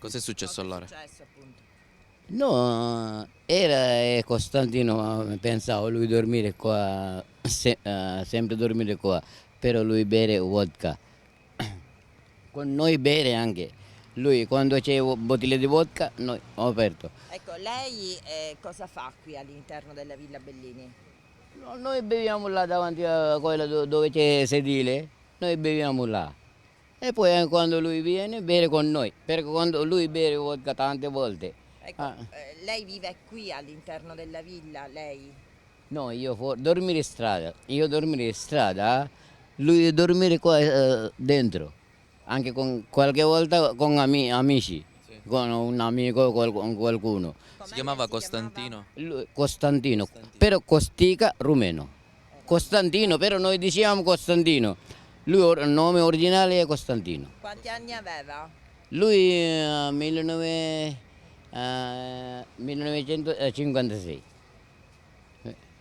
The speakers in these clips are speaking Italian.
Cos'è successo allora? Successo, appunto. No, era Costantino, pensavo lui dormire qua, sempre dormire qua, però lui bere vodka. Con noi bere anche. Lui quando c'è bottiglie di vodka, noi ho aperto. Ecco, lei cosa fa qui all'interno della Villa Bellini? No, noi beviamo là davanti a quella dove c'è sedile, noi beviamo là. E poi quando lui viene, bere con noi, perché quando lui beve vodka tante volte. Ecco, ah, lei vive qui all'interno della villa, lei? no, io dormire in strada, io dormire in strada, lui dormire qua dentro, anche con, qualche volta con amici, Sì. con un amico, con qualcuno. Si chiamava Costantino? Costantino, Costantino. però Costica rumeno. Costantino, però noi diciamo Costantino. Lui il nome originale è Costantino. Quanti anni aveva? Lui 1956.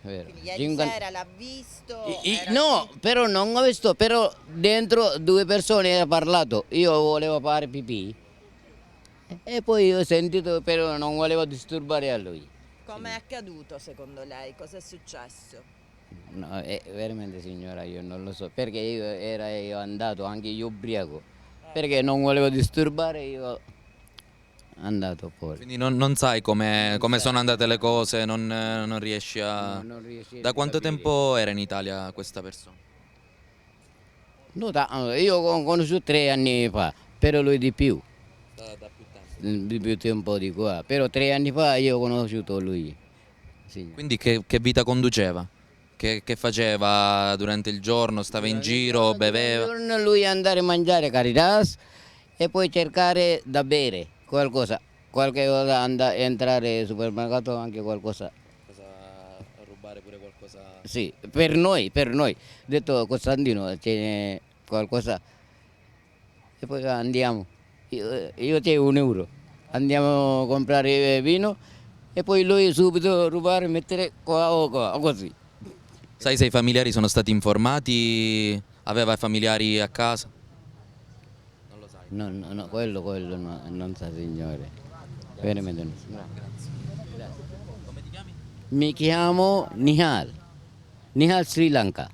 Vero. Quindi ieri 50 sera l'ha visto? Era No, qui? però non ho visto, però dentro due persone hanno parlato. Io volevo fare pipì e poi ho sentito, però non volevo disturbare a lui. Com'è accaduto secondo lei? Cosa è successo? No, veramente signora, io non lo so, perché io andato anche io ubriaco, perché non volevo disturbare, io andato fuori. Quindi non sai come sono andate le cose, non riesci a... No, non riesci Da a quanto capire. tempo era in Italia questa persona? No, io ho conosciuto 3 anni fa, però lui di più, Da più tempo. di più tempo di qua, però 3 anni fa io ho conosciuto lui. Sì. Quindi che vita conduceva? Che faceva durante il giorno? Stava in giro, Durante il beveva? giorno lui andare a mangiare caritas e poi cercare da bere qualcosa, qualche volta entrare al supermercato anche qualcosa. A rubare pure qualcosa? Sì, per noi. Detto Costantino, c'è qualcosa e poi andiamo. Io c'è 1 euro, andiamo a comprare vino e poi lui subito rubare e mettere qua o qua, così. Sai se i familiari sono stati informati? Aveva familiari a casa? Non lo sai. No, no, no, quello no, non sa signore, veramente non sa. Come ti chiami? Mi chiamo Nihal, Nihal Sri Lanka.